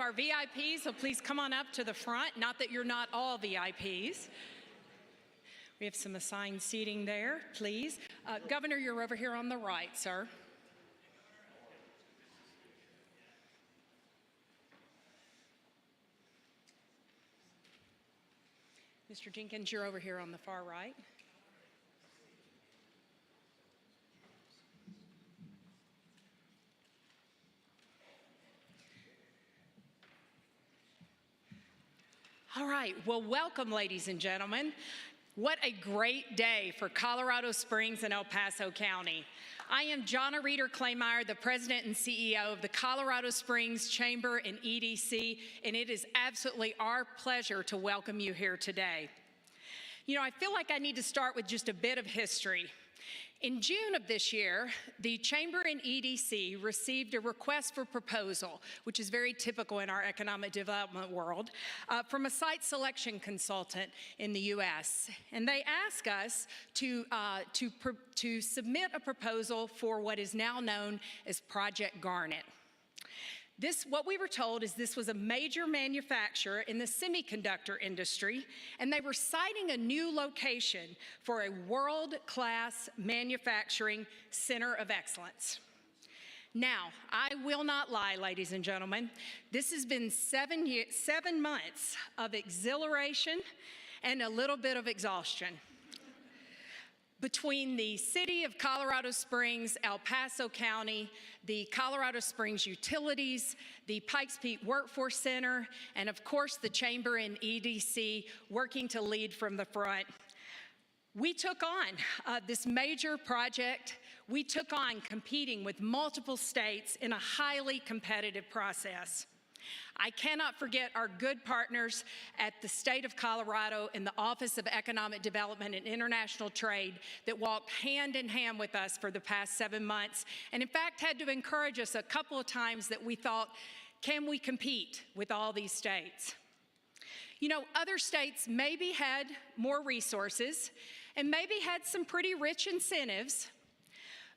if our VIPs will please come on up to the front. Not that you're not all VIPs. We have some assigned seating there, please. Governor, you're over here on the right, sir. Mr. Jenkins, you're over here on the far right. All right, well, welcome, ladies and gentlemen. What a great day for Colorado Springs and El Paso County. I am Jonna Reeder-Claymire, the President and CEO of the Colorado Springs Chamber and EDC, and it is absolutely our pleasure to welcome you here today. You know, I feel like I need to start with just a bit of history. In June of this year, the Chamber and EDC received a request for proposal, which is very typical in our economic development world, from a site selection consultant in the U.S. And they asked us to submit a proposal for what is now known as Project Garnet. What we were told is this was a major manufacturer in the semiconductor industry, and they were citing a new location for a world-class manufacturing center of excellence. Now, I will not lie, ladies and gentlemen, this has been 7 months of exhilaration and a little bit of exhaustion. Between the city of Colorado Springs, El Paso County, the Colorado Springs Utilities, the Pikes Peak Workforce Center, and of course the Chamber and EDC working to lead from the front, we took on this major project. We took on competing with multiple states in a highly competitive process. I cannot forget our good partners at the state of Colorado and the Office of Economic Development and International Trade that walked hand in hand with us for the past 7 months, and in fact had to encourage us a couple of times that we thought, can we compete with all these states? You know, other states maybe had more resources and maybe had some pretty rich incentives,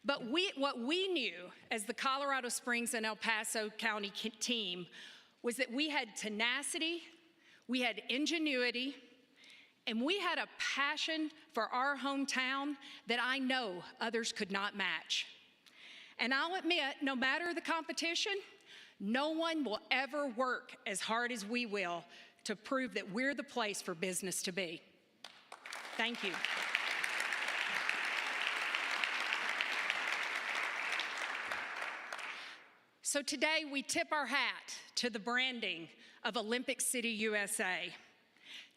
but what we knew as the Colorado Springs and El Paso County team was that we had tenacity, we had ingenuity, and we had a passion for our hometown that I know others could not match. And I'll admit, no matter the competition, no one will ever work as hard as we will to prove that we're the place for business to be. Thank you. So today we tip our hat to the branding of Olympic City, USA.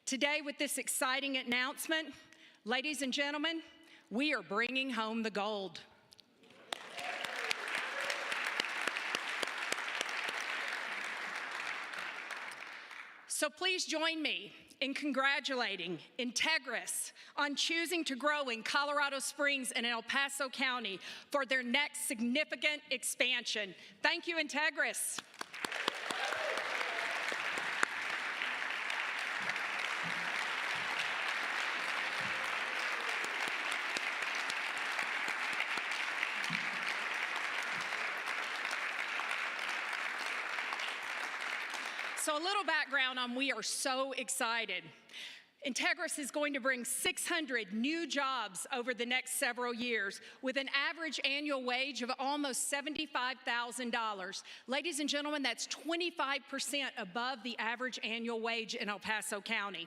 Today with this exciting announcement, ladies and gentlemen, we are bringing home the gold. So please join me in congratulating Entegris on choosing to grow in Colorado Springs and El Paso County for their next significant expansion. Thank you, Entegris. So a little background on we are so excited. Entegris is going to bring 600 new jobs over the next several years with an average annual wage of almost $75,000. Ladies and gentlemen, that's 25% above the average annual wage in El Paso County.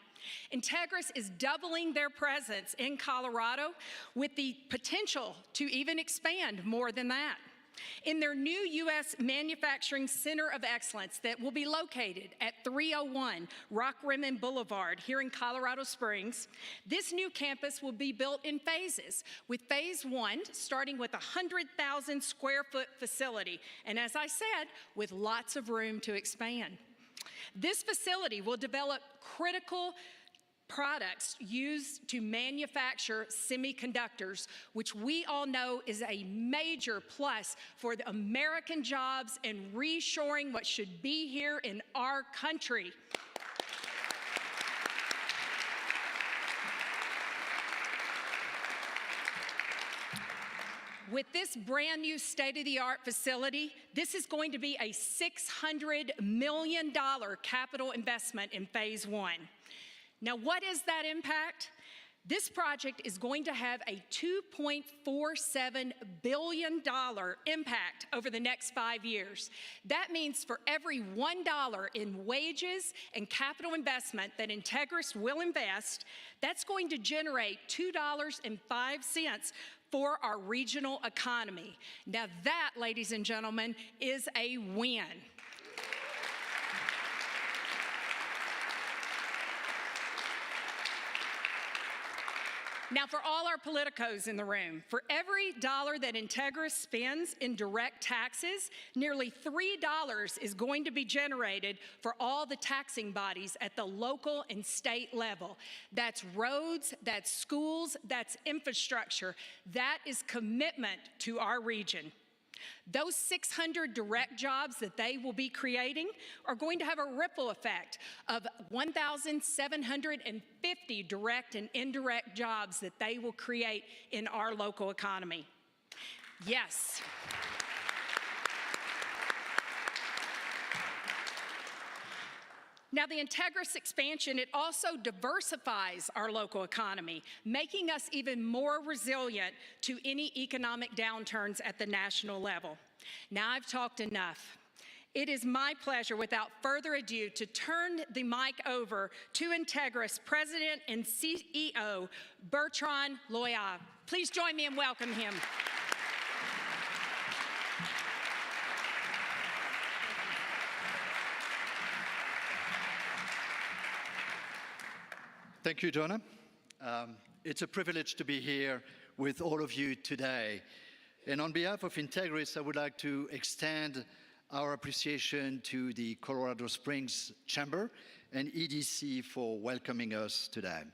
Entegris is doubling their presence in Colorado with the potential to even expand more than that. In their new U.S. Manufacturing Center of Excellence that will be located at 301 Rock Rimmon Boulevard here in Colorado Springs, this new campus will be built in phases, with phase 1 starting with a 100,000 square foot facility, and as I said, with lots of room to expand. This facility will develop critical products used to manufacture semiconductors, which we all know is a major plus for the American jobs and reshoring what should be here in our country. With this brand new state-of-the-art facility, this is going to be a $600 million capital investment in phase one. Now, what is that impact? This project is going to have a $2.47 billion impact over the next 5 years. That means for every $1 in wages and capital investment that Entegris will invest, that's going to generate $2.05 for our regional economy. Now that, ladies and gentlemen, is a win. Now, for all our politicos in the room, for every dollar that Entegris spends in direct taxes, nearly $3 is going to be generated for all the taxing bodies at the local and state level. That's roads, that's schools, that's infrastructure. That is commitment to our region. Those 600 direct jobs that they will be creating are going to have a ripple effect of 1,750 direct and indirect jobs that they will create in our local economy. Yes. Now, the Entegris expansion, it also diversifies our local economy, making us even more resilient to any economic downturns at the national level. Now, I've talked enough. It is my pleasure, without further ado, to turn the mic over to Entegris President and CEO, Bertrand Loya. Please join me in welcoming him. Thank you, Donna. It's a privilege to be here with all of you today. And on behalf of Entegris, I would like to extend our appreciation to the Colorado Springs Chamber and EDC for welcoming us today.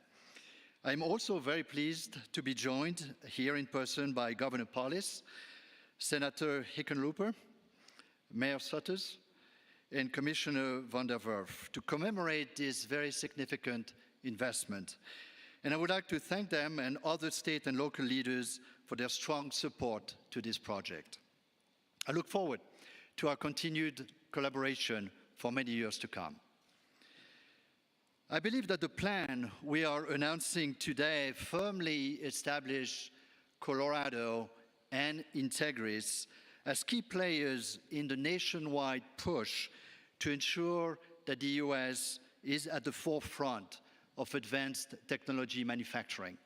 I'm also very pleased to be joined here in person by Governor Polis, Senator Hickenlooper, Mayor Sutters, and Commissioner van der Werf to commemorate this very significant investment. And I would like to thank them and other state and local leaders for their strong support to this project. I look forward to our continued collaboration for many years to come. I believe that the plan we are announcing today firmly establishes Colorado and Entegris as key players in the nationwide push to ensure that the US is at the forefront of advanced technology manufacturing.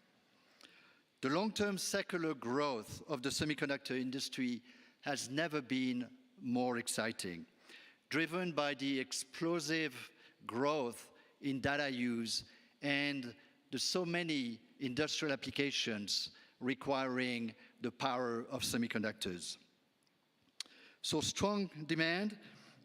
The long-term secular growth of the semiconductor industry has never been more exciting, driven by the explosive growth in data use and the so many industrial applications requiring the power of semiconductors. So strong demand,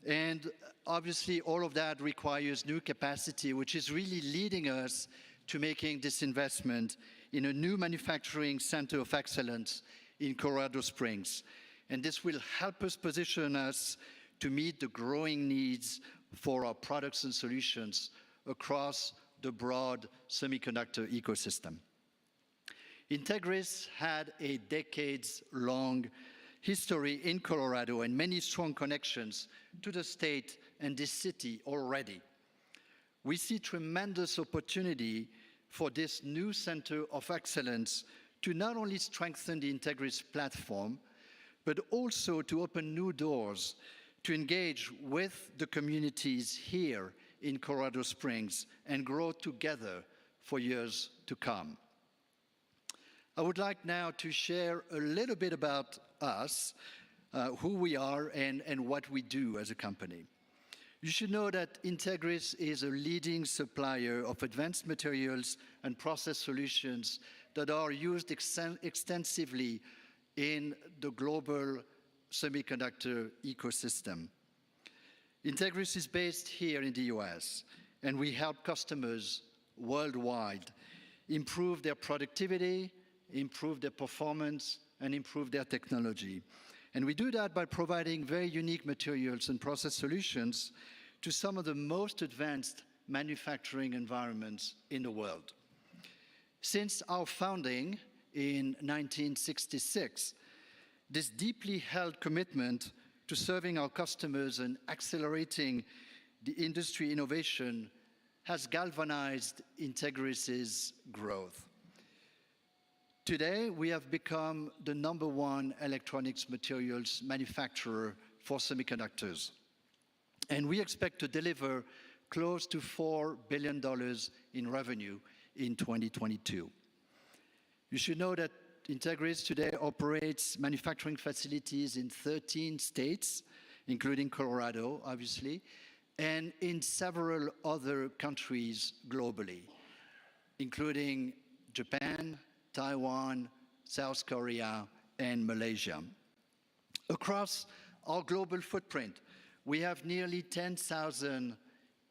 and obviously all of that requires new capacity, which is really leading us to making this investment in a new manufacturing center of excellence in Colorado Springs. And this will help us position us to meet the growing needs for our products and solutions across the broad semiconductor ecosystem. Entegris had a decades-long history in Colorado and many strong connections to the state and this city already. We see tremendous opportunity for this new center of excellence to not only strengthen the Entegris platform, but also to open new doors to engage with the communities here in Colorado Springs and grow together for years to come. I would like now to share a little bit about us, who we are and what we do as a company. You should know that Entegris is a leading supplier of advanced materials and process solutions that are used extensively in the global semiconductor ecosystem. Entegris is based here in the US, and we help customers worldwide improve their productivity, improve their performance, and improve their technology. And we do that by providing very unique materials and process solutions to some of the most advanced manufacturing environments in the world. Since our founding in 1966, This deeply held commitment to serving our customers and accelerating the industry innovation has galvanized Entegris's growth. Today, we have become the #1 electronics materials manufacturer for semiconductors, and we expect to deliver close to $4 billion in revenue in 2022. You should know that Entegris today operates manufacturing facilities in 13 states, including Colorado, obviously, and in several other countries globally, including Japan, Taiwan, South Korea, and Malaysia. Across our global footprint, we have nearly 10,000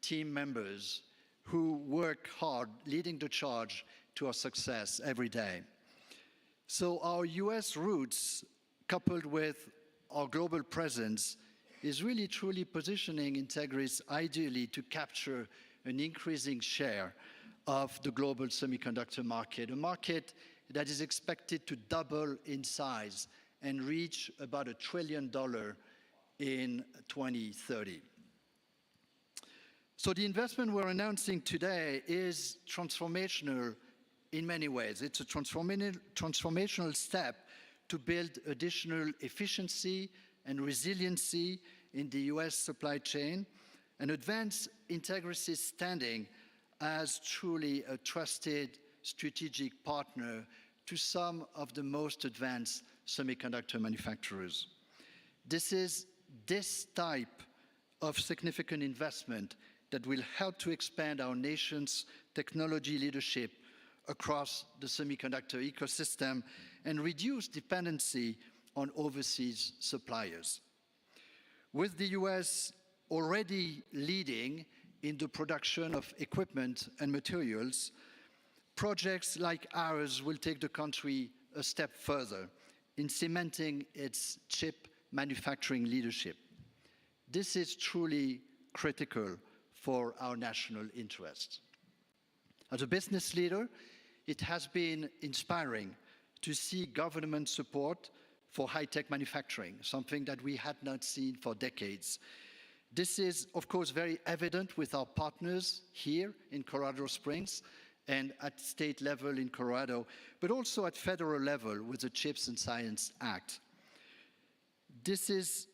team members who work hard, leading the charge to our success every day. So our US roots, coupled with our global presence, is really truly positioning Entegris ideally to capture an increasing share of the global semiconductor market, a market that is expected to double in size and reach about $1 trillion in 2030. So the investment we're announcing today is transformational in many ways. It's a transformational step to build additional efficiency and resiliency in the US supply chain and advance Entegris' standing as truly a trusted strategic partner to some of the most advanced semiconductor manufacturers. This is this type of significant investment that will help to expand our nation's technology leadership across the semiconductor ecosystem and reduce dependency on overseas suppliers. With the US already leading in the production of equipment and materials, projects like ours will take the country a step further in cementing its chip manufacturing leadership. This is truly critical for our national interest. As a business leader, it has been inspiring to see government support for high-tech manufacturing, something that we had not seen for decades. This is, of course, very evident with our partners here in Colorado Springs and at state level in Colorado, but also at federal level with the CHIPS and Science Act. This is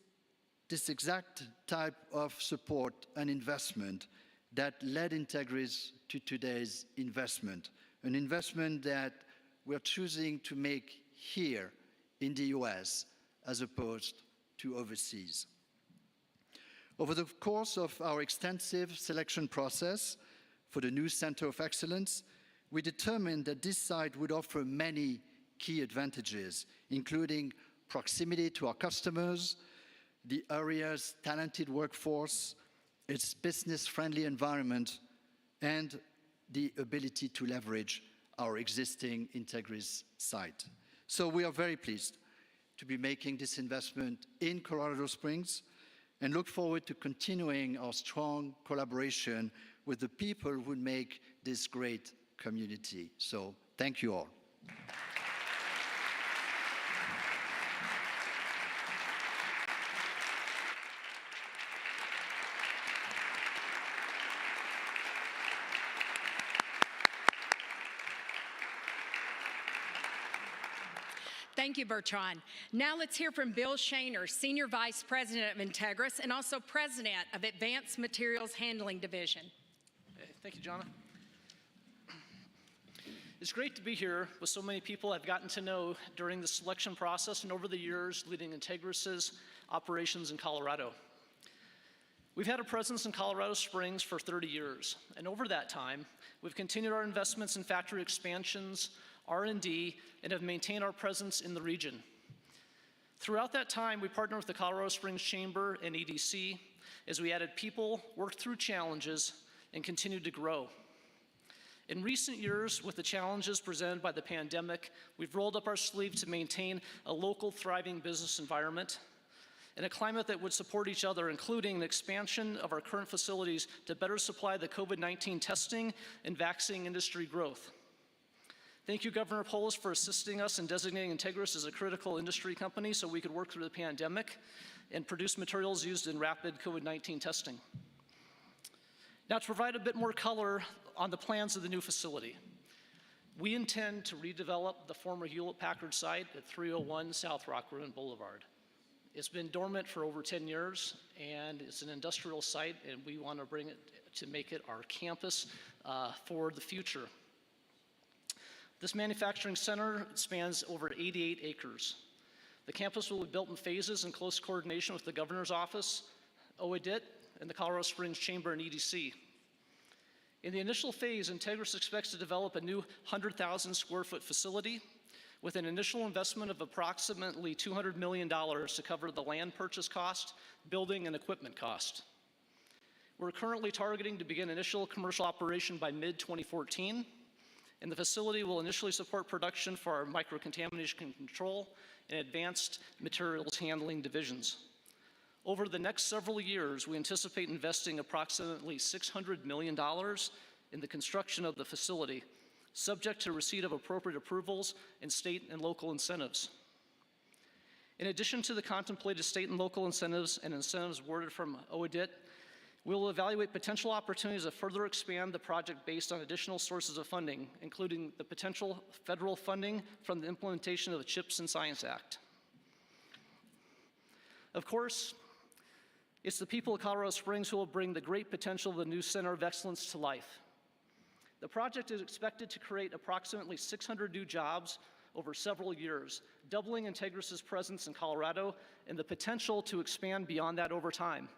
this exact type of support and investment that led Entegris to today's investment, an investment that we're choosing to make here in the US as opposed to overseas. Over the course of our extensive selection process for the new Center of Excellence, we determined that this site would offer many key advantages, including proximity to our customers, the area's talented workforce, its business-friendly environment, and the ability to leverage our existing Entegris site. So we are very pleased to be making this investment in Colorado Springs and look forward to continuing our strong collaboration with the people who make this great community. So thank you all. Thank you, Bertrand. Now let's hear from Bill Shaner, Senior Vice President of Entegris and also President of Advanced Materials Handling Division. Okay, thank you, Jonna. It's great to be here with so many people I've gotten to know during the selection process and over the years leading Entegris' operations in Colorado. We've had a presence in Colorado Springs for 30 years, and over that time, we've continued our investments in factory expansions, R&D, and have maintained our presence in the region. Throughout that time, we partnered with the Colorado Springs Chamber and EDC as we added people, worked through challenges, and continued to grow. In recent years, with the challenges presented by the pandemic, we've rolled up our sleeve to maintain a local, thriving business environment and a climate that would support each other, including the expansion of our current facilities to better supply the COVID-19 testing and vaccine industry growth. Thank you, Governor Polis, for assisting us in designating Entegris as a critical industry company so we could work through the pandemic and produce materials used in rapid COVID-19 testing. Now, to provide a bit more color on the plans of the new facility, we intend to redevelop the former Hewlett-Packard site at 301 South Rock Ruin Boulevard. It's been dormant for over 10 years, and it's an industrial site, and we want to bring it to make it our campus for the future. This manufacturing center spans over 88 acres. The campus will be built in phases in close coordination with the governor's office, OEDIT, and the Colorado Springs Chamber and EDC. In the initial phase, Entegris expects to develop a new 100,000 square foot facility with an initial investment of approximately $200 million to cover the land purchase cost, building, and equipment cost. We're currently targeting to begin initial commercial operation by mid-2014, and the facility will initially support production for our microcontamination control and advanced materials handling divisions. Over the next several years, we anticipate investing approximately $600 million in the construction of the facility, subject to receipt of appropriate approvals and state and local incentives. In addition to the contemplated state and local incentives and incentives awarded from OEDIT, we will evaluate potential opportunities to further expand the project based on additional sources of funding, including the potential federal funding from the implementation of the CHIPS and Science Act. Of course, it's the people of Colorado Springs who will bring the great potential of the new Center of Excellence to life. The project is expected to create approximately 600 new jobs over several years, doubling Entegris' presence in Colorado and the potential to expand beyond that over time.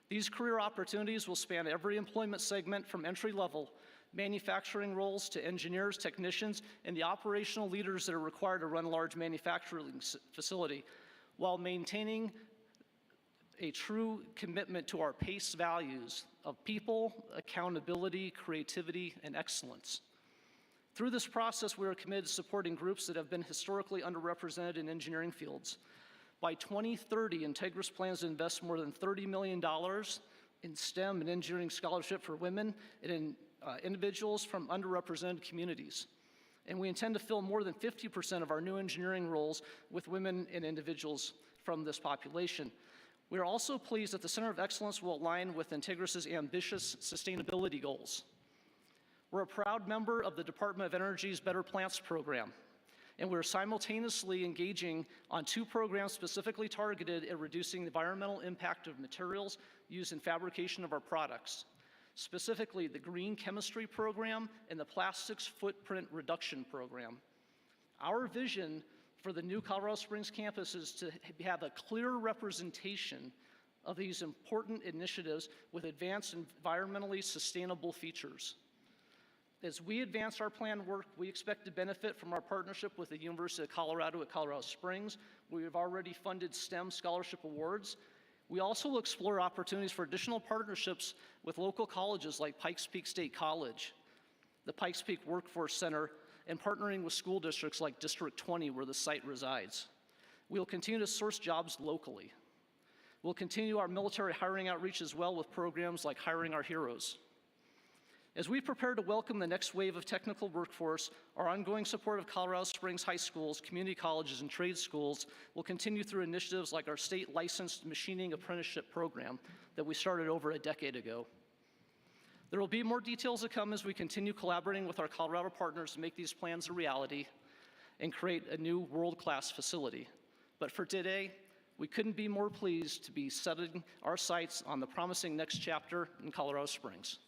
These career opportunities will span every employment segment from entry-level manufacturing roles to engineers, technicians, and the operational leaders that are required to run a large manufacturing facility, while maintaining a true commitment to our PACE values of people, accountability, creativity, and excellence. Through this process, we are committed to supporting groups that have been historically underrepresented in engineering fields. By 2030, Entegris plans to invest more than $30 million in STEM and engineering scholarship for women and in individuals from underrepresented communities. And we intend to fill more than 50% of our new engineering roles with women and individuals from this population. We are also pleased that the Center of Excellence will align with Entegris' ambitious sustainability goals. We're a proud member of the Department of Energy's Better Plants program, and we're simultaneously engaging on 2 programs specifically targeted at reducing the environmental impact of materials used in fabrication of our products, specifically the Green Chemistry program and the Plastics Footprint Reduction program. Our vision for the new Colorado Springs campus is to have a clear representation of these important initiatives with advanced environmentally sustainable features. As we advance our planned work, we expect to benefit from our partnership with the University of Colorado at Colorado Springs. We have already funded STEM scholarship awards. We also will explore opportunities for additional partnerships with local colleges like Pikes Peak State College, the Pikes Peak Workforce Center, and partnering with school districts like District 20, where the site resides. We'll continue to source jobs locally. We'll continue our military hiring outreach as well with programs like Hiring Our Heroes. As we prepare to welcome the next wave of technical workforce, our ongoing support of Colorado Springs high schools, community colleges, and trade schools will continue through initiatives like our state licensed machining apprenticeship program that we started over a decade ago. There will be more details to come as we continue collaborating with our Colorado partners to make these plans a reality and create a new world-class facility. But for today, we couldn't be more pleased to be setting our sights on the promising next chapter in Colorado Springs.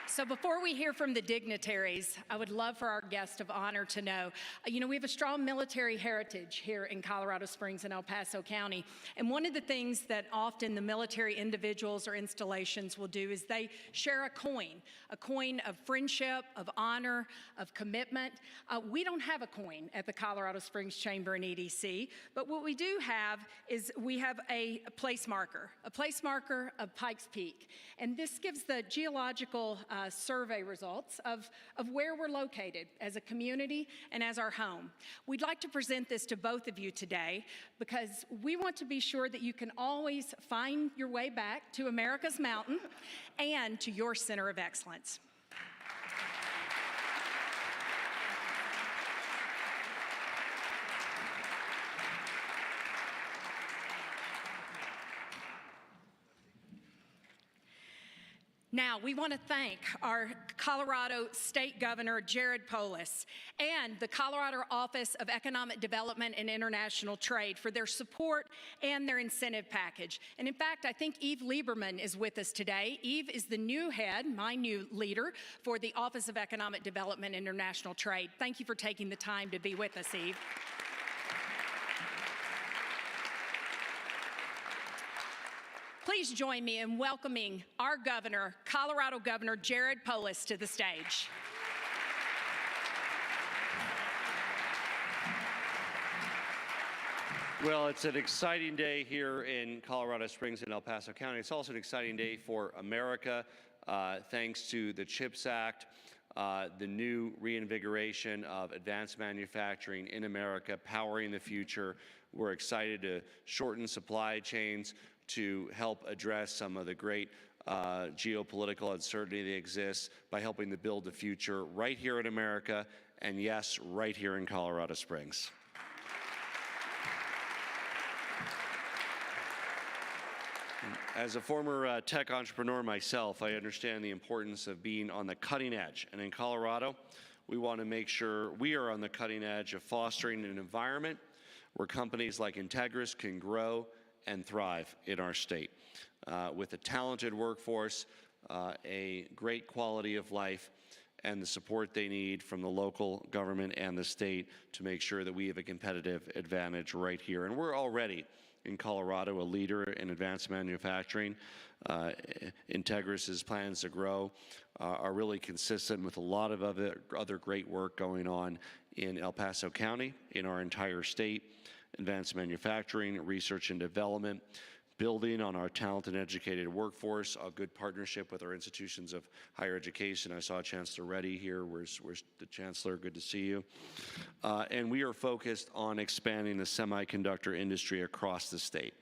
So before we hear from the dignitaries, I would love for our guest of honor to know, we have a strong military heritage here in Colorado Springs and El Paso County. And one of the things that often the military individuals or installations will do is they share a coin of friendship, of honor, of commitment. We don't have a coin at the Colorado Springs Chamber and EDC, but what we do have is we have a place marker of Pikes Peak. And this gives the geological survey results of where we're located as a community and as our home. We'd like to present this to both of you today because we want to be sure that you can always find your way back to America's mountain and to your center of excellence. Now, we want to thank our Colorado State Governor, Jared Polis, and the Colorado Office of Economic Development and International Trade for their support and their incentive package. And in fact, I think Eve Lieberman is with us today. Eve is the new head, my new leader, for the Office of Economic Development and International Trade. Thank you for taking the time to be with us, Eve. Please join me in welcoming our governor, Colorado Governor Jared Polis, to the stage. Well, it's an exciting day here in Colorado Springs and El Paso County. It's also an exciting day for America, thanks to the CHIPS Act, the new reinvigoration of advanced manufacturing in America, powering the future. We're excited to shorten supply chains, to help address some of the great geopolitical uncertainty that exists by helping to build the future right here in America, and yes, right here in Colorado Springs. As a former tech entrepreneur myself, I understand the importance of being on the cutting edge. And in Colorado, we want to make sure we are on the cutting edge of fostering an environment where companies like Entegris can grow and thrive in our state, with a talented workforce, a great quality of life, and the support they need from the local government and the state to make sure that we have a competitive advantage right here. And we're already, in Colorado, a leader in advanced manufacturing. Entegris's plans to grow are really consistent with a lot of other great work going on in El Paso County, in our entire state. Advanced manufacturing, research and development, building on our talented and educated workforce, a good partnership with our institutions of higher education. I saw Chancellor Reddy here. Where's the Chancellor? Good to see you. And we are focused on expanding the semiconductor industry across the state.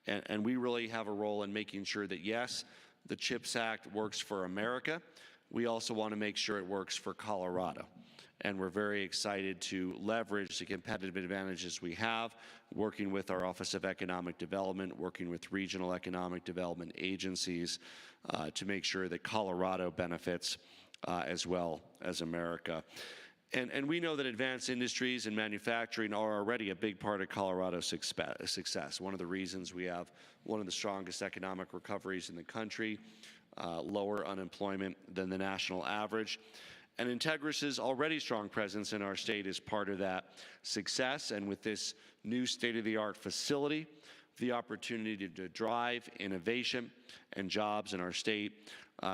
And we really have a role in making sure that, yes, the CHIPS Act works for America. We also want to make sure it works for Colorado. And we're very excited to leverage the competitive advantages we have, working with our Office of Economic Development, working with regional economic development agencies to make sure that Colorado benefits as well as America. And we know that advanced industries and manufacturing are already a big part of Colorado's success. One of the reasons we have one of the strongest economic recoveries in the country, lower unemployment than the national average. And Entegris's already strong presence in our state is part of that success. And with this new state-of-the-art facility, the opportunity to drive innovation and jobs in our state,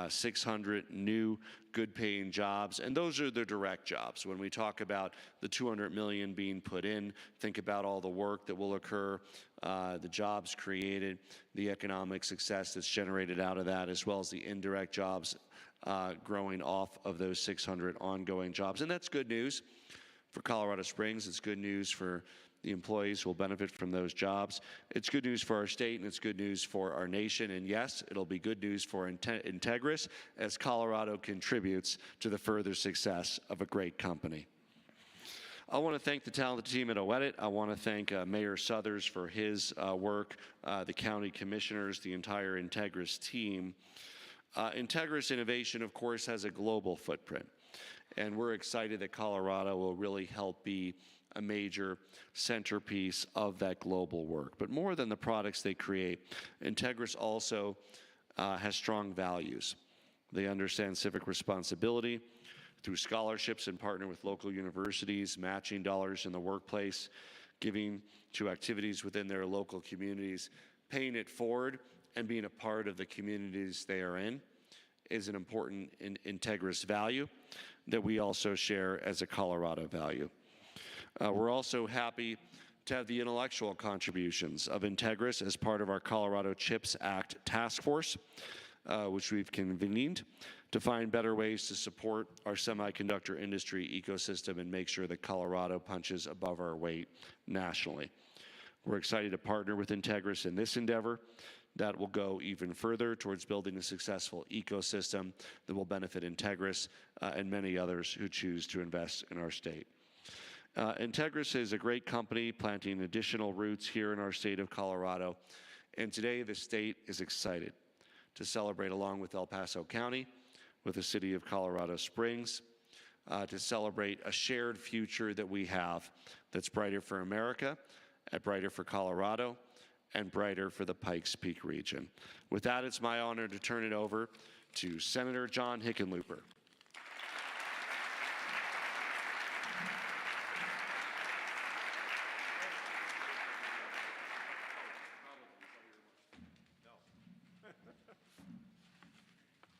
600 new good-paying jobs, and those are the direct jobs. When we talk about the $200 million being put in, think about all the work that will occur, the jobs created, the economic success that's generated out of that, as well as the indirect jobs growing off of those 600 ongoing jobs. And that's good news for Colorado Springs. It's good news for the employees who will benefit from those jobs. It's good news for our state, and it's good news for our nation. And yes, it'll be good news for Entegris as Colorado contributes to the further success of a great company. I want to thank the talented team at OEDIT. I want to thank Mayor Suthers for his work, the county commissioners, the entire Entegris team. Entegris Innovation, of course, has a global footprint, and we're excited that Colorado will really help be a major centerpiece of that global work. But more than the products they create, Entegris also has strong values. They understand civic responsibility through scholarships and partner with local universities, matching dollars in the workplace, giving to activities within their local communities, paying it forward, and being a part of the communities they are in is an important Entegris value that we also share as a Colorado value. We're also happy to have the intellectual contributions of Entegris as part of our Colorado CHIPS Act task force. which we've convened to find better ways to support our semiconductor industry ecosystem and make sure that Colorado punches above our weight nationally. We're excited to partner with Entegris in this endeavor that will go even further towards building a successful ecosystem that will benefit Entegris and many others who choose to invest in our state. Entegris is a great company planting additional roots here in our state of Colorado, and today the state is excited to celebrate along with El Paso County, with the city of Colorado Springs, to celebrate a shared future that we have that's brighter for America, and brighter for Colorado, and brighter for the Pikes Peak region. With that, it's my honor to turn it over to Senator John Hickenlooper.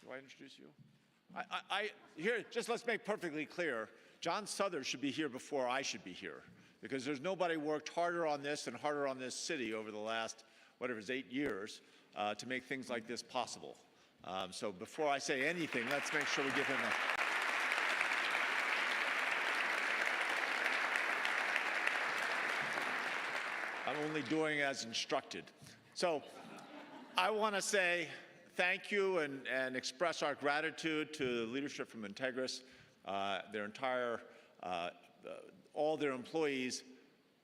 Do I introduce you? Here, just let's make perfectly clear, John Suthers should be here before I should be here, because there's nobody worked harder on this and harder on this city over the last, whatever it is, 8 years to make things like this possible. So before I say anything, let's make sure we give him I'm only doing as instructed. So I want to say thank you and express our gratitude to the leadership from Entegris, their entire, all their employees,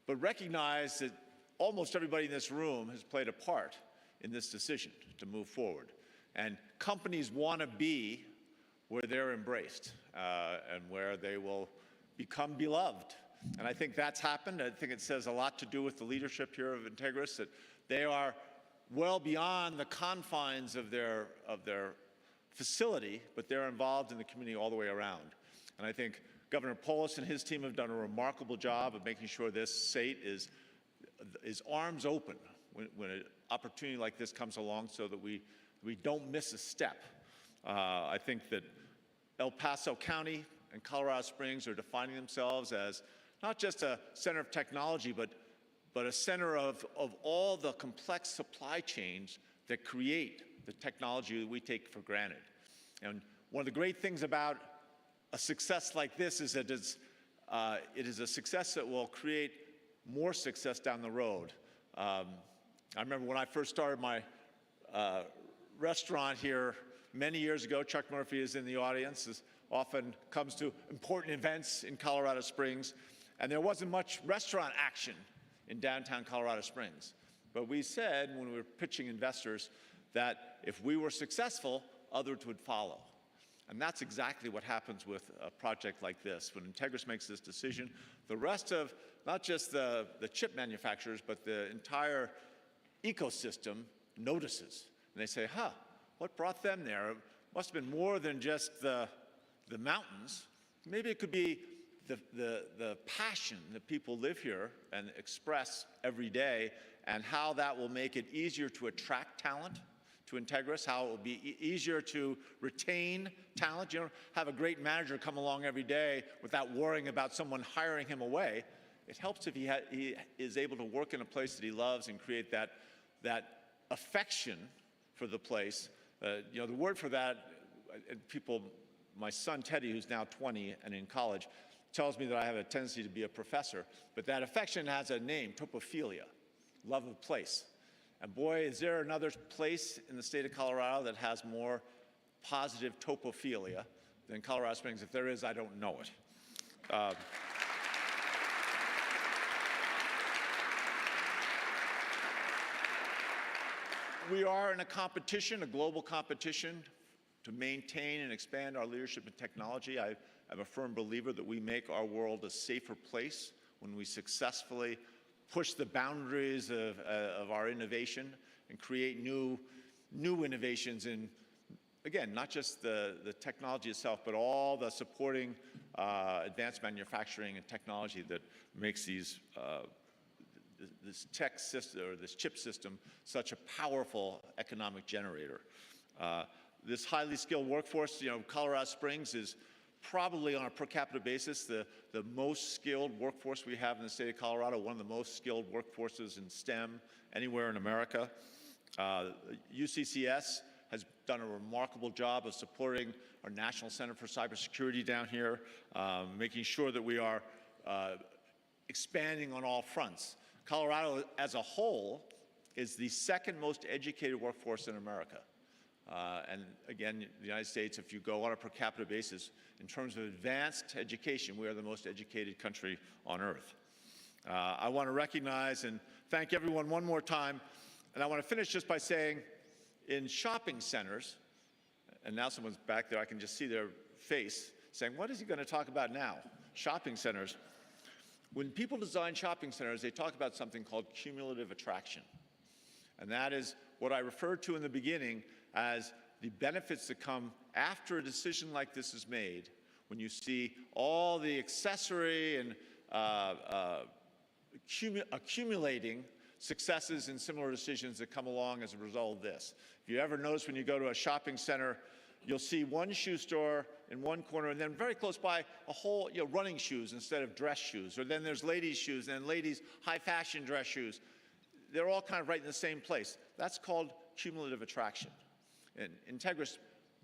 but recognize that almost everybody in this room has played a part in this decision to move forward. And companies want to be where they're embraced and where they will become beloved. And I think that's happened. I think it says a lot to do with the leadership here of Entegris, that they are well beyond the confines of their facility, but they're involved in the community all the way around. And I think Governor Polis and his team have done a remarkable job of making sure this state is arms open when an opportunity like this comes along, so that we don't miss a step. I think that El Paso County and Colorado Springs are defining themselves as not just a center of technology, but a center of all the complex supply chains that create the technology that we take for granted. And one of the great things about a success like this is that it is a success that will create more success down the road. I remember when I first started my restaurant here many years ago. Chuck Murphy is in the audience, as often comes to important events in Colorado Springs, and there wasn't much restaurant action in downtown Colorado Springs. But we said when we were pitching investors that if we were successful, others would follow. And that's exactly what happens with a project like this. When Entegris makes this decision, the rest of not just the chip manufacturers, but the entire ecosystem notices. And they say, huh, what brought them there? It must have been more than just the mountains. Maybe it could be the passion that people live here and express every day, and how that will make it easier to attract talent to Entegris, how it will be easier to retain talent. You don't have a great manager come along every day without worrying about someone hiring him away. It helps if he is able to work in a place that he loves and create that affection for the place. You know, the word for that, my son Teddy, who's now 20 and in college, tells me that I have a tendency to be a professor, but that affection has a name, topophilia, love of place. And boy, is there another place in the state of Colorado that has more positive topophilia than Colorado Springs. If there is, I don't know it. We are in a competition, a global competition, to maintain and expand our leadership in technology. I'm a firm believer that we make our world a safer place when we successfully push the boundaries of our innovation and create new innovations in, again, not just the technology itself, but all the supporting advanced manufacturing and technology that makes these this tech system, or this chip system, such a powerful economic generator. This highly skilled workforce, you know, Colorado Springs is probably on a per capita basis the most skilled workforce we have in the state of Colorado, one of the most skilled workforces in STEM anywhere in America. UCCS has done a remarkable job of supporting our National Center for Cybersecurity down here, making sure that we are expanding on all fronts. Colorado as a whole is the second most educated workforce in America. And again, the United States, if you go on a per capita basis, in terms of advanced education, we are the most educated country on earth. I want to recognize and thank everyone one more time. And I want to finish just by saying, in shopping centers, and now someone's back there, I can just see their face, saying, what is he going to talk about now? Shopping centers. When people design shopping centers, they talk about something called cumulative attraction. And that is what I referred to in the beginning as the benefits that come after a decision like this is made, when you see all the accessory and accumulating successes and similar decisions that come along as a result of this. If you ever notice when you go to a shopping center, you'll see one shoe store in one corner, and then very close by a whole, running shoes instead of dress shoes. Or then there's ladies' shoes, and ladies' high fashion dress shoes. They're all kind of right in the same place. That's called cumulative attraction. And Entegris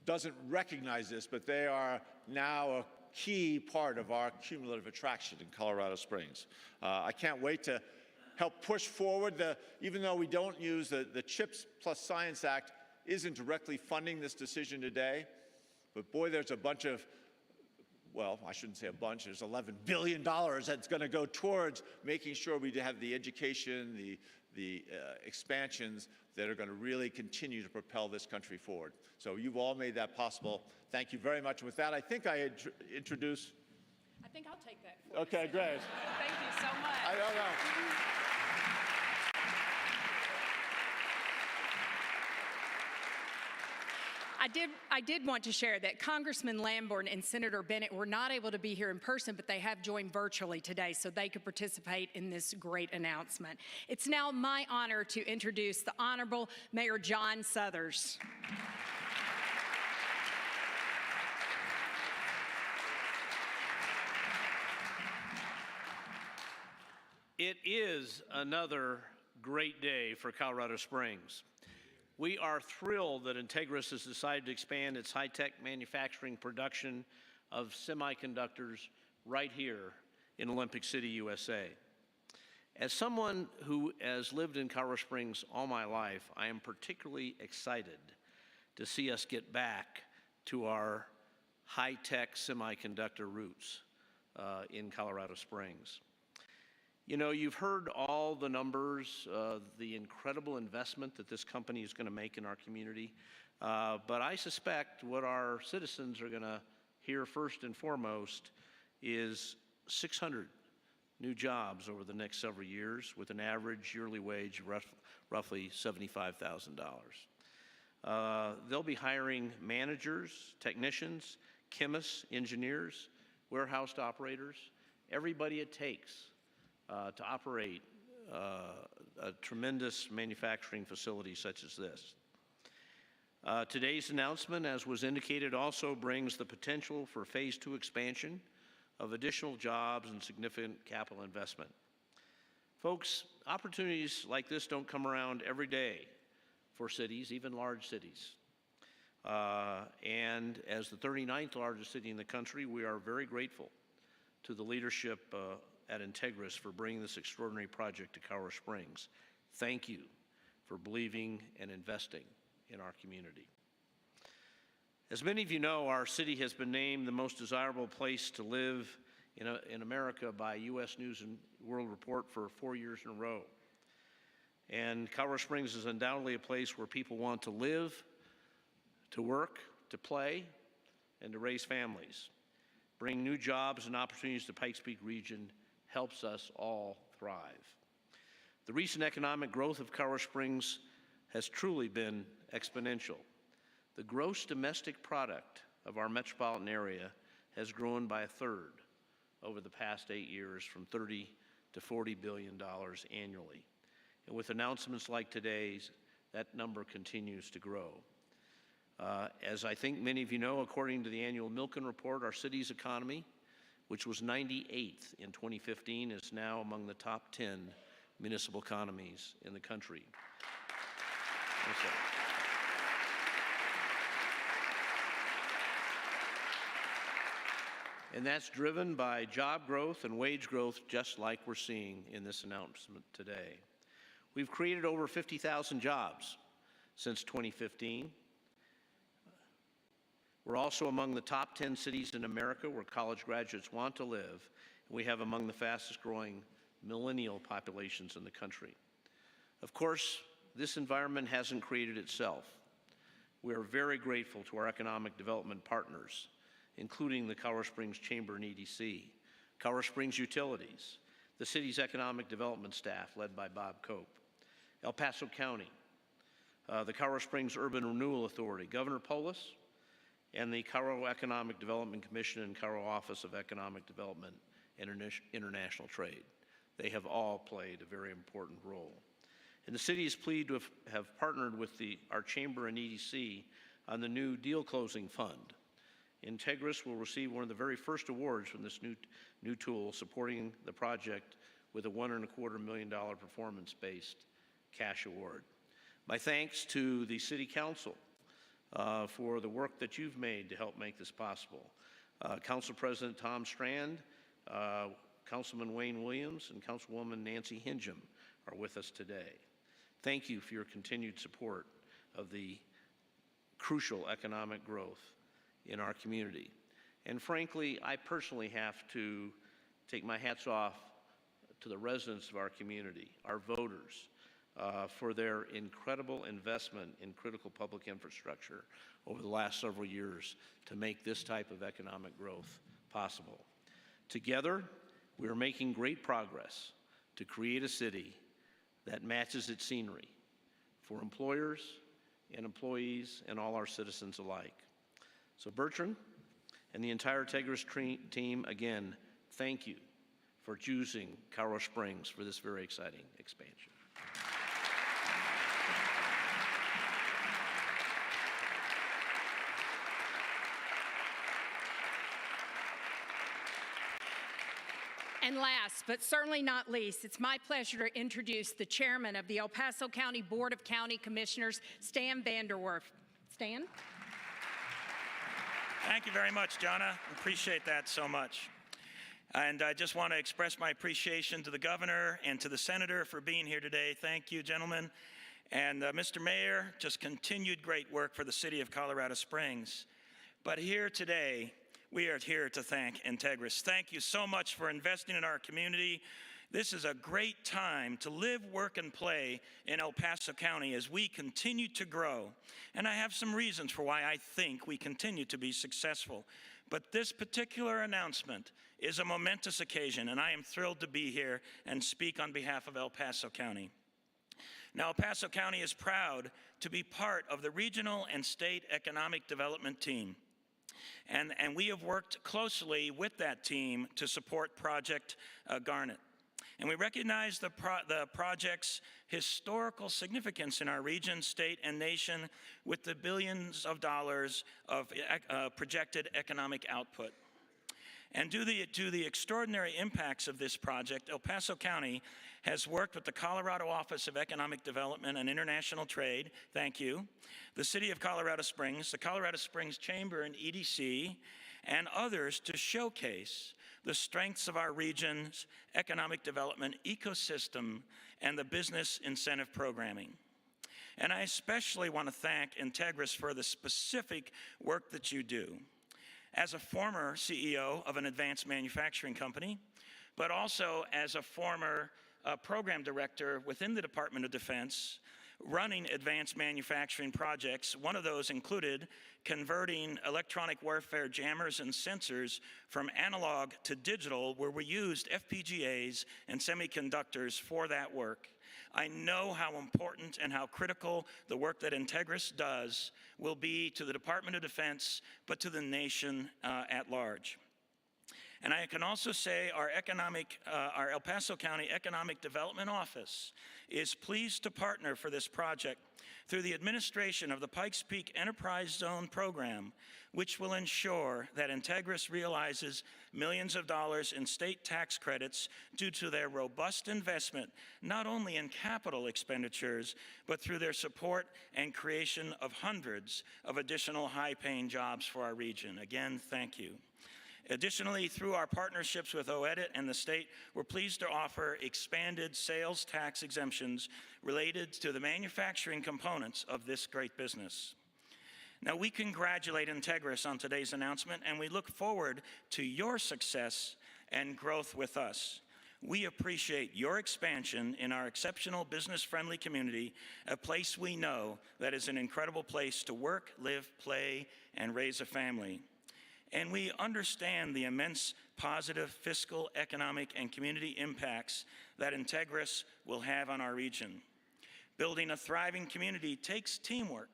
doesn't recognize this, but they are now a key part of our cumulative attraction in Colorado Springs. I can't wait to help push forward even though we don't use the CHIPS plus Science Act isn't directly funding this decision today, but boy, there's a bunch of, well, I shouldn't say a bunch, there's $11 billion that's going to go towards making sure we have the education, the expansions that are going to really continue to propel this country forward. So you've all made that possible. Thank you very much. With that, I think I introduce. I think I'll take that for you. Okay, great. Thank you so much. I don't know. I did want to share that Congressman Lamborn and Senator Bennett were not able to be here in person, but they have joined virtually today so they could participate in this great announcement. It's now my honor to introduce the Honorable Mayor John Suthers. It is another great day for Colorado Springs. We are thrilled that Entegris has decided to expand its high-tech manufacturing production of semiconductors right here in Olympic City, USA. As someone who has lived in Colorado Springs all my life, I am particularly excited to see us get back to our high-tech semiconductor roots in Colorado Springs. You know, you've heard all the numbers, the incredible investment that this company is going to make in our community, but I suspect what our citizens are going to hear first and foremost is 600 new jobs over the next several years with an average yearly wage of roughly $75,000. They'll be hiring managers, technicians, chemists, engineers, warehouse operators, everybody it takes to operate a tremendous manufacturing facility such as this. Today's announcement, as was indicated, also brings the potential for phase 2 expansion of additional jobs and significant capital investment. Folks, opportunities like this don't come around every day for cities, even large cities. And as the 39th largest city in the country, we are very grateful to the leadership at Entegris for bringing this extraordinary project to Colorado Springs. Thank you for believing and investing in our community. As many of you know, our city has been named the most desirable place to live in America by U.S. News and World Report for 4 years in a row. And Colorado Springs is undoubtedly a place where people want to live, to work, to play, and to raise families. Bring new jobs and opportunities to Pikes Peak region helps us all thrive. The recent economic growth of Colorado Springs has truly been exponential. The gross domestic product of our metropolitan area has grown by a third over the past 8 years, from $30 to $40 billion annually. And with announcements like today's, that number continues to grow. As I think many of you know, according to the annual Milken Report, our city's economy, which was 98th in 2015, is now among the top 10 municipal economies in the country. And that's driven by job growth and wage growth, just like we're seeing in this announcement today. We've created over 50,000 jobs since 2015. We're also among the top 10 cities in America where college graduates want to live. We have among the fastest growing millennial populations in the country. Of course, this environment hasn't created itself. We are very grateful to our economic development partners, including the Colorado Springs Chamber and EDC, Colorado Springs Utilities, the city's economic development staff led by Bob Cope, El Paso County, the Colorado Springs Urban Renewal Authority, Governor Polis, and the Colorado Economic Development Commission and Colorado Office of Economic Development and International Trade. They have all played a very important role. And the city is pleased to have partnered with our chamber and EDC on the new deal closing fund. Entegris will receive one of the very first awards from this new tool, supporting the project with a $1.25 million performance-based cash award. My thanks to the City Council for the work that you've made to help make this possible. Council President Tom Strand, Councilman Wayne Williams, and Councilwoman Nancy Hingham are with us today. Thank you for your continued support of the crucial economic growth in our community. And frankly, I personally have to take my hats off to the residents of our community, our voters, for their incredible investment in critical public infrastructure over the last several years to make this type of economic growth possible. Together, we are making great progress to create a city that matches its scenery for employers and employees and all our citizens alike. So Bertrand and the entire Entegris team, again, thank you for choosing Colorado Springs for this very exciting expansion. And last, but certainly not least, it's my pleasure to introduce the chairman of the El Paso County Board of County Commissioners, Stan Vanderwerf. Stan? Thank you very much, Jonna. Appreciate that so much. And I just want to express my appreciation to the governor and to the senator for being here today. Thank you, gentlemen. And Mr. Mayor, just continued great work for the city of Colorado Springs. But here today, we are here to thank Entegris. Thank you so much for investing in our community. This is a great time to live, work, and play in El Paso County as we continue to grow. And I have some reasons for why I think we continue to be successful. But this particular announcement is a momentous occasion, and I am thrilled to be here and speak on behalf of El Paso County. Now, El Paso County is proud to be part of the regional and state economic development team. And we have worked closely with that team to support Project Garnet. And we recognize the project's historical significance in our region, state, and nation with the billions of dollars of projected economic output. And due to the extraordinary impacts of this project, El Paso County has worked with the Colorado Office of Economic Development and International Trade, thank you, the City of Colorado Springs, the Colorado Springs Chamber and EDC, and others to showcase the strengths of our region's economic development ecosystem and the business incentive programming. And I especially want to thank Entegris for the specific work that you do. As a former CEO of an advanced manufacturing company, but also as a former program director within the Department of Defense, running advanced manufacturing projects. One of those included converting electronic warfare jammers and sensors from analog to digital, where we used FPGAs and semiconductors for that work. I know how important and how critical the work that Entegris does will be to the Department of Defense, but to the nation at large. And I can also say our El Paso County Economic Development Office is pleased to partner for this project through the administration of the Pikes Peak Enterprise Zone program, which will ensure that Entegris realizes millions of dollars in state tax credits due to their robust investment, not only in capital expenditures, but through their support and creation of hundreds of additional high-paying jobs for our region. Again, thank you. Additionally, through our partnerships with OEDIT and the state, we're pleased to offer expanded sales tax exemptions related to the manufacturing components of this great business. Now, we congratulate Entegris on today's announcement, and we look forward to your success and growth with us. We appreciate your expansion in our exceptional business-friendly community, a place we know that is an incredible place to work, live, play, and raise a family. And we understand the immense positive fiscal, economic, and community impacts that Entegris will have on our region. Building a thriving community takes teamwork,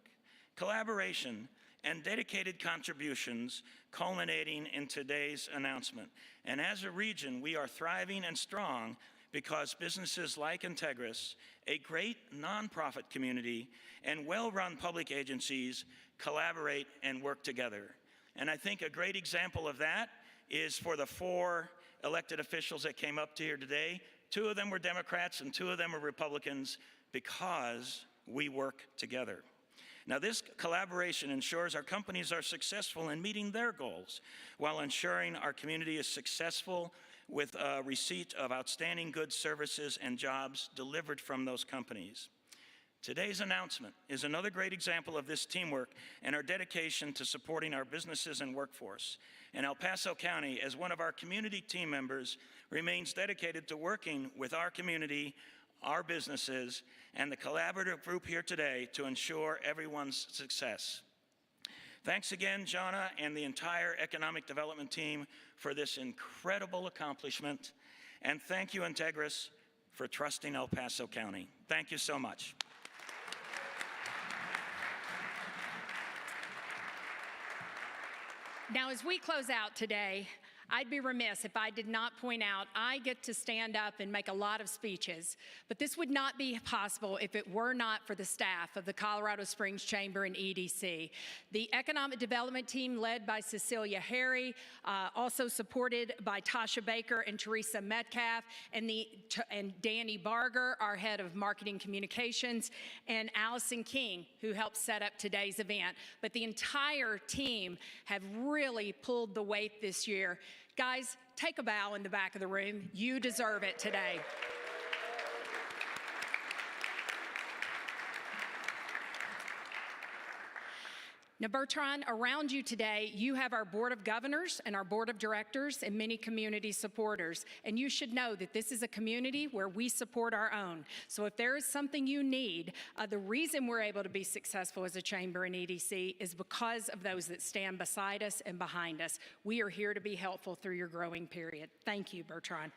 collaboration, and dedicated contributions, culminating in today's announcement. And as a region, we are thriving and strong because businesses like Entegris, a great nonprofit community, and well-run public agencies collaborate and work together. And I think a great example of that is for the 4 elected officials that came up to here today. 2 of them were Democrats and 2 of them were Republicans, because we work together. Now, this collaboration ensures our companies are successful in meeting their goals while ensuring our community is successful with receipt of outstanding goods, services, and jobs delivered from those companies. Today's announcement is another great example of this teamwork and our dedication to supporting our businesses and workforce. And El Paso County, as one of our community team members, remains dedicated to working with our community, our businesses, and the collaborative group here today to ensure everyone's success. Thanks again, Jana, and the entire economic development team for this incredible accomplishment. And thank you, Entegris, for trusting El Paso County. Thank you so much. Now, as we close out today, I'd be remiss if I did not point out I get to stand up and make a lot of speeches, but this would not be possible if it were not for the staff of the Colorado Springs Chamber and EDC. The economic development team led by Cecilia Harry, also supported by Tasha Baker and Teresa Metcalf, and Danny Barger, our head of marketing communications, and Allison King, who helped set up today's event. But the entire team have really pulled the weight this year. Guys, take a bow in the back of the room. You deserve it today. Now, Bertrand, around you today, you have our Board of Governors and our Board of Directors and many community supporters. And you should know that this is a community where we support our own. So if there is something you need, the reason we're able to be successful as a chamber and EDC is because of those that stand beside us and behind us. We are here to be helpful through your growing period. Thank you, Bertrand.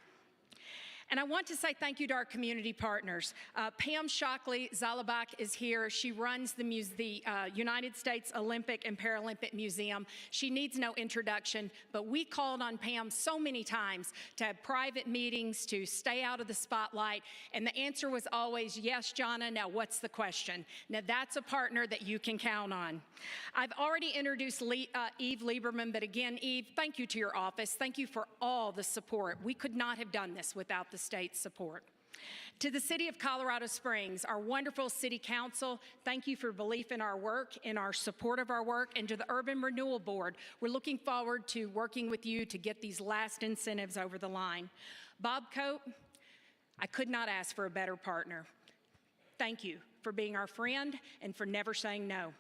And I want to say thank you to our community partners. Pam Shockley-Zalabak is here. She runs the United States Olympic and Paralympic Museum. She needs no introduction, but we called on Pam so many times to have private meetings, to stay out of the spotlight, and the answer was always, yes, Jana, now what's the question? Now that's a partner that you can count on. I've already introduced Eve Lieberman, but again, Eve, thank you to your office. Thank you for all the support. We could not have done this without the state's support. To the City of Colorado Springs, our wonderful City Council, thank you for belief in our work, in our support of our work, and to the Urban Renewal Board, we're looking forward to working with you to get these last incentives over the line. Bob Cope, I could not ask for a better partner. Thank you for being our friend and for never saying no.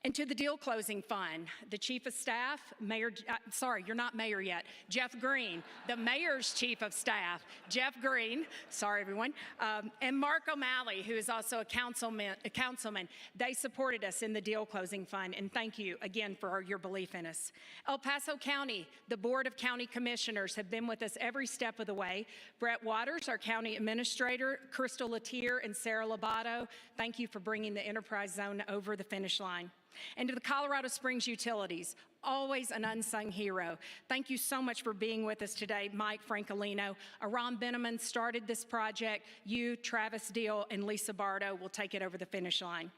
And to the Deal Closing Fund, the Chief of Staff, sorry, you're not Mayor yet, Jeff Green, the Mayor's Chief of Staff, Jeff Green, sorry everyone, and Mark O'Malley, who is also a councilman. They supported us in the Deal Closing Fund, and thank you again for your belief in us. El Paso County, the Board of County Commissioners have been with us every step of the way. Brett Waters, our County Administrator, Crystal Latier, and Sarah Lobato, thank you for bringing the Enterprise Zone over the finish line. And to the Colorado Springs Utilities, always an unsung hero. Thank you so much for being with us today, Mike Francolino. Aram Beneman started this project. You, Travis Deal, and Lisa Bardo will take it over the finish line.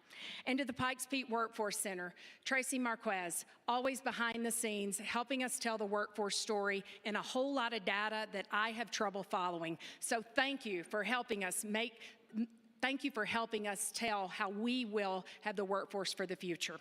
And to the Pikes Peak Workforce Center, Tracy Marquez, always behind the scenes, helping us tell the workforce story and a whole lot of data that I have trouble following. So thank you for helping us tell how we will have the workforce for the future.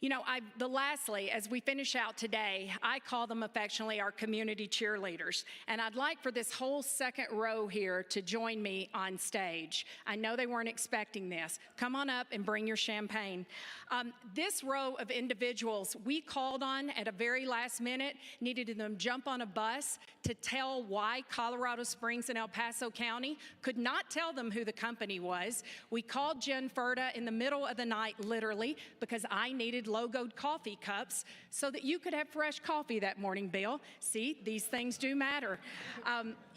You know, lastly, as we finish out today, I call them affectionately our community cheerleaders. And I'd like for this whole second row here to join me on stage. I know they weren't expecting this. Come on up and bring your champagne. This row of individuals we called on at a very last minute, needed them jump on a bus to tell why Colorado Springs and El Paso County, could not tell them who the company was. We called Jen Furta in the middle of the night, literally, because I needed logoed coffee cups so that you could have fresh coffee that morning, Bill. See, these things do matter.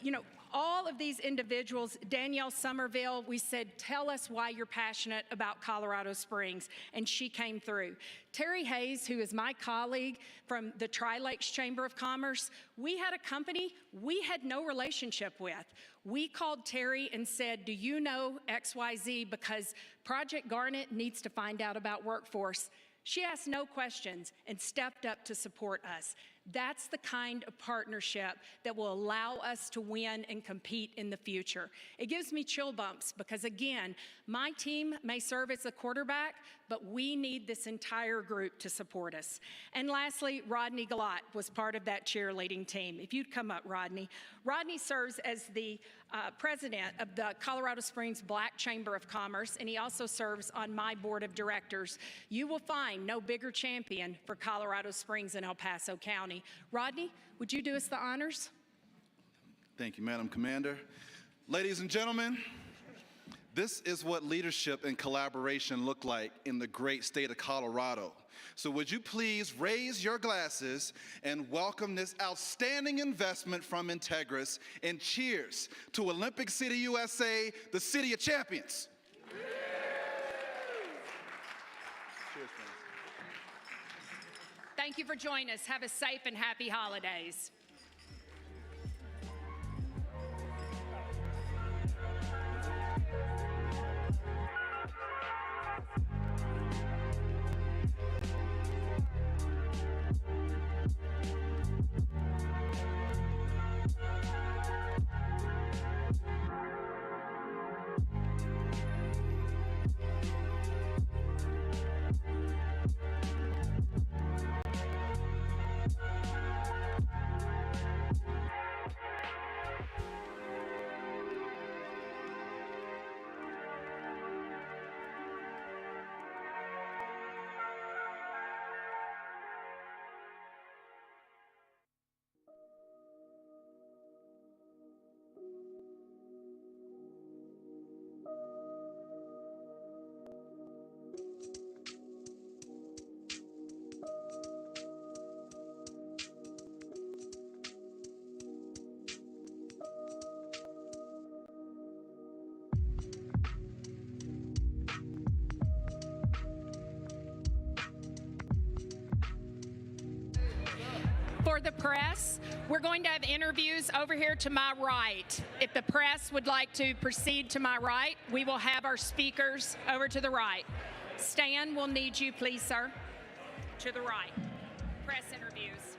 You know, all of these individuals, Danielle Somerville, we said, tell us why you're passionate about Colorado Springs, and she came through. Terry Hayes, who is my colleague from the Tri-Lakes Chamber of Commerce, we had a company we had no relationship with. We called Terry and said, do you know XYZ, because Project Garnet needs to find out about workforce. She asked no questions and stepped up to support us. That's the kind of partnership that will allow us to win and compete in the future. It gives me chill bumps because, again, my team may serve as a quarterback, but we need this entire group to support us. And lastly, Rodney Galot was part of that cheerleading team. If you'd come up, Rodney. Rodney serves as the president of the Colorado Springs Black Chamber of Commerce, and he also serves on my board of directors. You will find no bigger champion for Colorado Springs and El Paso County. Rodney, would you do us the honors? Thank you, Madam Commander. Ladies and gentlemen, this is what leadership and collaboration look like in the great state of Colorado. So would you please raise your glasses and welcome this outstanding investment from Entegris, and cheers to Olympic City, USA, the city of champions. Cheers, friends. Thank you for joining us. Have a safe and happy holidays. For the press, we're going to have interviews over here to my right. If the press would like to proceed to my right, we will have our speakers over to the right. Stan, we'll need you, please, sir, to the right. Press interviews.